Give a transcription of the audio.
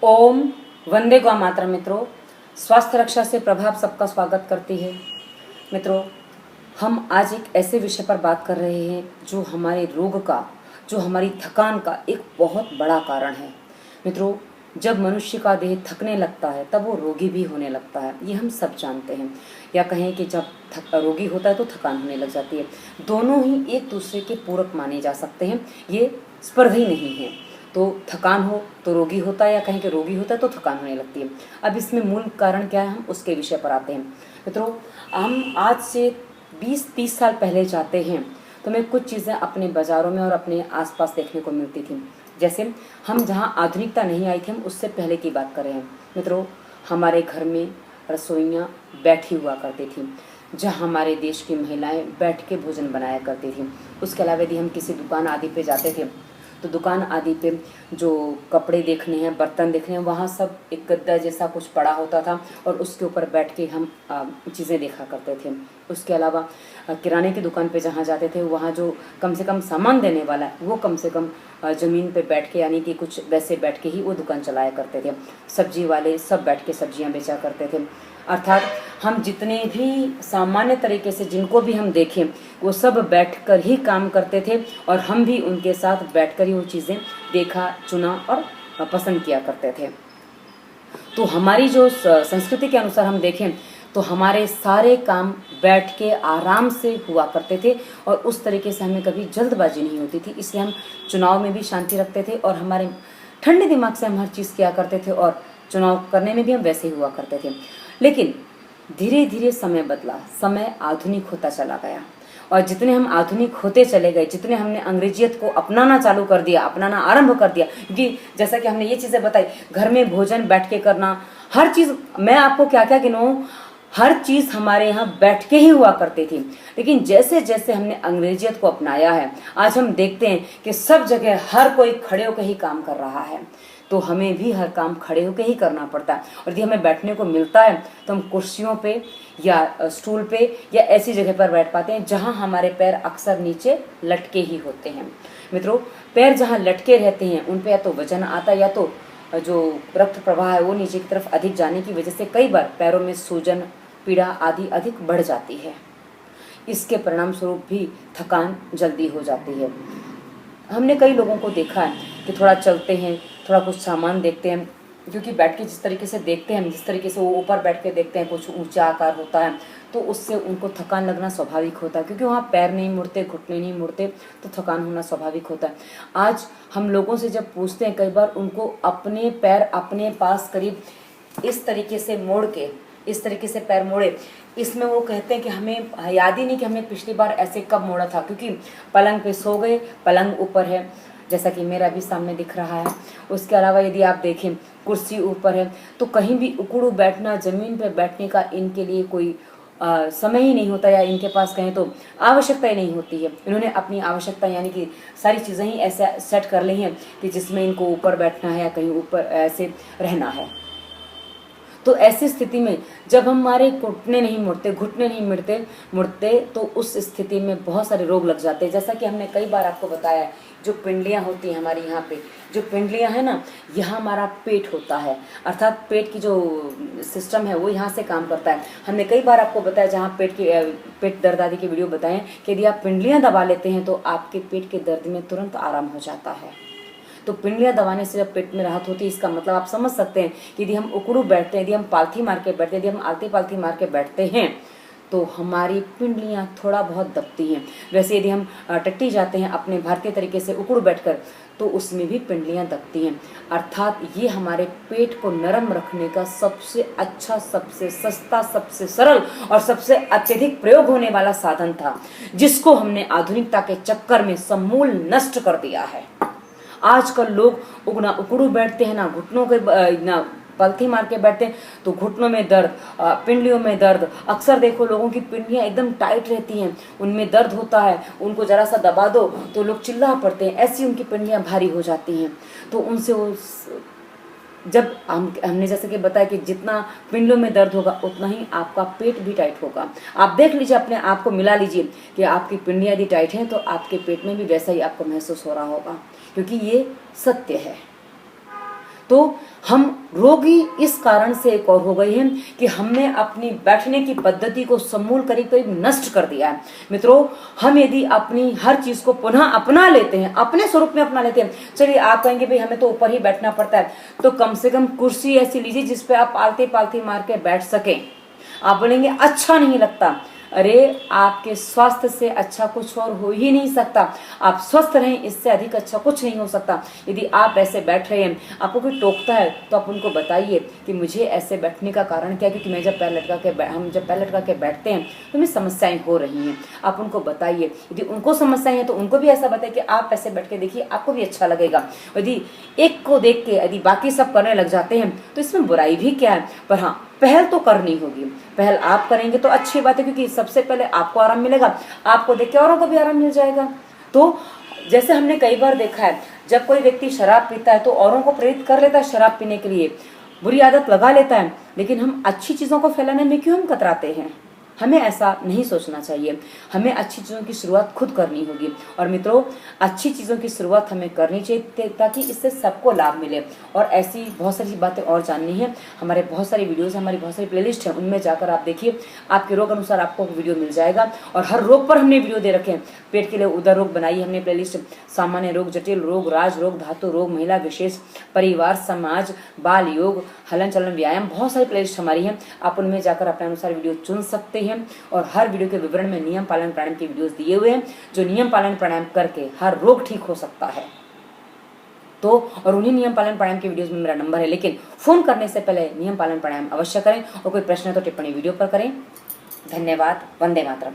ओम वंदे गौ मातरम। मित्रों, स्वास्थ्य रक्षा से प्रभाव सबका स्वागत करती है। मित्रों, हम आज एक ऐसे विषय पर बात कर रहे हैं जो हमारे रोग का, जो हमारी थकान का एक बहुत बड़ा कारण है। मित्रों, जब मनुष्य का देह थकने लगता है तब वो रोगी भी होने लगता है, ये हम सब जानते हैं। या कहें कि जब रोगी होता है तो थकान होने लग जाती है। दोनों ही एक दूसरे के पूरक माने जा सकते हैं, ये स्पर्धी नहीं है। तो थकान हो तो रोगी होता है, या कहें कि रोगी होता है तो थकान होने लगती है। अब इसमें मूल कारण क्या है, हम उसके विषय पर आते हैं। मित्रों, हम आज से 20-30 साल पहले जाते हैं तो हमें कुछ चीज़ें अपने बाज़ारों में और अपने आसपास देखने को मिलती थी। जैसे हम जहाँ आधुनिकता नहीं आई थी, हम उससे पहले की बात कर रहे हैं। मित्रों, हमारे घर में रसोइयाँ बैठी हुआ करती थी, जहाँ हमारे देश की महिलाएं बैठ के भोजन बनाया करती थी। उसके अलावा यदि हम किसी दुकान आदि पे जाते थे तो दुकान आदि पे जो कपड़े देखने हैं, बर्तन देखने हैं, वहाँ सब एक गद्दा जैसा कुछ पड़ा होता था और उसके ऊपर बैठ के हम चीज़ें देखा करते थे। उसके अलावा किराने की दुकान पे जहाँ जाते थे, वहाँ जो कम से कम सामान देने वाला है वो कम से कम ज़मीन पे बैठ के, यानी कि कुछ वैसे बैठ के ही वो दुकान चलाया करते थे। सब्जी वाले सब बैठ के सब्जियाँ बेचा करते थे। अर्थात हम जितने भी सामान्य तरीके से जिनको भी हम देखें, वो सब बैठकर ही काम करते थे और हम भी उनके साथ बैठकर ही वो चीज़ें देखा, चुना और पसंद किया करते थे। तो हमारी जो संस्कृति के अनुसार हम देखें तो हमारे सारे काम बैठ के आराम से हुआ करते थे और उस तरीके से हमें कभी जल्दबाजी नहीं होती थी। इसलिए हम चुनाव में भी शांति रखते थे और हमारे ठंडे दिमाग से हम हर चीज़ किया करते थे और चुनाव करने में भी हम वैसे ही हुआ करते थे। लेकिन धीरे धीरे समय बदला, समय आधुनिक होता चला गया और जितने हम आधुनिक होते चले गए, जितने हमने अंग्रेजियत को अपनाना चालू कर दिया, अपनाना आरंभ कर दिया, क्योंकि जैसा कि हमने ये चीज़ें बताई, घर में भोजन बैठ के करना, हर चीज़, मैं आपको क्या क्या गिनाऊं, हर चीज़ हमारे यहाँ बैठ के ही हुआ करती थी। लेकिन जैसे जैसे हमने अंग्रेजियत को अपनाया है, आज हम देखते हैं कि सब जगह हर कोई खड़े होकर ही काम कर रहा है। तो हमें भी हर काम खड़े होकर ही करना पड़ता है और यदि हमें बैठने को मिलता है तो हम कुर्सियों पे या स्टूल पे या ऐसी जगह पर बैठ पाते हैं जहां हमारे पैर अक्सर नीचे लटके ही होते हैं। मित्रों, पैर जहां लटके रहते हैं उन पे या तो वजन आता है या तो जो रक्त प्रवाह है वो नीचे की तरफ अधिक जाने की वजह से कई बार पैरों में सूजन, पीड़ा आदि अधिक बढ़ जाती है। इसके परिणाम स्वरूप भी थकान जल्दी हो जाती है। हमने कई लोगों को देखा है कि थोड़ा चलते हैं, थोड़ा कुछ सामान देखते हैं, क्योंकि बैठ के जिस तरीके से देखते हैं, जिस तरीके से वो ऊपर बैठ के देखते हैं, कुछ ऊंचा आकार होता है, तो उससे उनको थकान लगना स्वाभाविक होता है, क्योंकि वहाँ पैर नहीं मुड़ते, घुटने नहीं मुड़ते, तो थकान होना स्वाभाविक होता है। आज हम लोगों से जब पूछते हैं, कई बार उनको अपने पैर अपने पास करीब इस तरीके से मोड़ के, इस तरीके से पैर मोड़े, इसमें वो कहते हैं कि हमें याद ही नहीं कि हमने पिछली बार ऐसे कब मोड़ा था, क्योंकि पलंग पे सो गए, पलंग ऊपर है, जैसा कि मेरा भी सामने दिख रहा है। उसके अलावा यदि आप देखें कुर्सी ऊपर है, तो कहीं भी उकड़ू बैठना, ज़मीन पर बैठने का इनके लिए कोई समय ही नहीं होता, या इनके पास कहें तो आवश्यकता ही नहीं होती है। इन्होंने अपनी आवश्यकता यानी कि सारी चीज़ें ही ऐसे सेट कर ली हैं कि जिसमें इनको ऊपर बैठना है या कहीं ऊपर ऐसे रहना है। तो ऐसी स्थिति में जब हमारे घुटने नहीं मुड़ते, घुटने नहीं मुड़ते तो उस स्थिति में बहुत सारे रोग लग जाते हैं। जैसा कि हमने कई बार आपको बताया है, जो पिंडलियाँ होती हैं हमारी यहाँ पे, जो पिंडलियाँ हैं ना, यहाँ हमारा पेट होता है, अर्थात पेट की जो सिस्टम है वो यहाँ से काम करता है। हमने कई बार आपको बताया, जहाँ पेट दर्द आदि के वीडियो बताएं कि यदि आप पिंडलियाँ दबा लेते हैं तो आपके पेट के दर्द में तुरंत आराम हो जाता है। तो पिंडलियाँ दबाने से जब पेट में राहत होती है, इसका मतलब आप समझ सकते हैं कि यदि हम उकड़ू बैठते हैं, यदि हम पालथी मार के बैठते हैं, यदि हम आलती पालथी मार के बैठते हैं तो हमारी पिंडलियाँ थोड़ा बहुत दबती हैं। वैसे यदि हम टट्टी जाते हैं अपने भारतीय तरीके से उकड़ू बैठकर, तो उसमें भी पिंडलियाँ दबती हैं। अर्थात ये हमारे पेट को नरम रखने का सबसे अच्छा, सबसे सस्ता, सबसे सरल और सबसे अत्यधिक प्रयोग होने वाला साधन था, जिसको हमने आधुनिकता के चक्कर में समूल नष्ट कर दिया है। आजकल लोग ना उकड़ू बैठते हैं, ना घुटनों के ना पलथी मार के बैठते हैं, तो घुटनों में दर्द, पिंडलियों में दर्द। अक्सर देखो लोगों की पिंडलियां एकदम टाइट रहती हैं, उनमें दर्द होता है, उनको जरा सा दबा दो तो लोग चिल्ला पड़ते हैं, ऐसी उनकी पिंडलियां भारी हो जाती हैं। तो उनसे वो जब हमने जैसे कि बताया कि जितना पिंडलों में दर्द होगा उतना ही आपका पेट भी टाइट होगा। आप देख लीजिए, अपने आप को मिला लीजिए कि आपकी पिंडलियां यदि टाइट हैं तो आपके पेट में भी वैसा ही आपको महसूस हो रहा होगा, क्योंकि ये सत्य है। तो हम रोगी इस कारण से एक और हो गए हैं कि हमने अपनी बैठने की पद्धति को समूल करीब करीब नष्ट कर दिया है। मित्रों, हम यदि अपनी हर चीज को पुनः अपना लेते हैं, अपने स्वरूप में अपना लेते हैं, चलिए आप कहेंगे भाई हमें तो ऊपर ही बैठना पड़ता है, तो कम से कम कुर्सी ऐसी लीजिए जिसपे आप आलती पालती मार के बैठ सकें। आप बोलेंगे अच्छा नहीं लगता, अरे आपके स्वास्थ्य से अच्छा कुछ और हो ही नहीं सकता। आप स्वस्थ रहें, इससे अधिक अच्छा कुछ नहीं हो सकता। यदि आप ऐसे बैठ रहे हैं, आपको कोई टोकता है तो आप उनको बताइए कि मुझे ऐसे बैठने का कारण क्या है, क्योंकि मैं जब पैर लटका के बैठते हैं तो हमें समस्याएं हो रही हैं। आप उनको बताइए, यदि उनको समस्याएं हैं तो उनको भी ऐसा बताइए कि आप ऐसे बैठ के देखिए, आपको भी अच्छा लगेगा। यदि एक को देख के यदि बाकी सब करने लग जाते हैं तो इसमें बुराई भी क्या है, पर हाँ पहल तो करनी होगी। पहल आप करेंगे तो अच्छी बात है, क्योंकि सबसे पहले आपको आराम मिलेगा, आपको देख के औरों को भी आराम मिल जाएगा। तो जैसे हमने कई बार देखा है, जब कोई व्यक्ति शराब पीता है तो औरों को प्रेरित कर लेता है शराब पीने के लिए, बुरी आदत लगा लेता है, लेकिन हम अच्छी चीजों को फैलाने में क्यों हम कतराते हैं? हमें ऐसा नहीं सोचना चाहिए। हमें अच्छी चीज़ों की शुरुआत खुद करनी होगी। और मित्रों, अच्छी चीज़ों की शुरुआत हमें करनी चाहिए ताकि इससे सबको लाभ मिले। और ऐसी बहुत सारी बातें और जाननी है, हमारे बहुत सारी वीडियोस, हमारी बहुत सारी प्लेलिस्ट है, उनमें जाकर आप देखिए, आपके रोग अनुसार आपको वीडियो मिल जाएगा। और हर रोग पर हमने वीडियो दे रखे हैं। पेट के लिए उदर रोग बनाई हमने प्लेलिस्ट, सामान्य रोग, जटिल रोग, राज रोग, धातु रोग, महिला विशेष, परिवार, समाज, बाल योग, हलन चलन, व्यायाम, बहुत सारी प्लेलिस्ट हमारी हैं। आप उनमें जाकर अपने अनुसार वीडियो चुन सकते हैं। और हर वीडियो के विवरण में नियम पालन प्राणायाम के वीडियोस दिए हुए हैं, जो नियम पालन प्राणायाम करके हर रोग ठीक हो सकता है। तो और उन्हीं नियम पालन प्राणायाम के वीडियोस में मेरा नंबर है, लेकिन फोन करने से पहले नियम पालन प्राणायाम अवश्य करें। और कोई प्रश्न है तो टिप्पणी वीडियो पर करें। धन्यवाद। वंदे मातरम।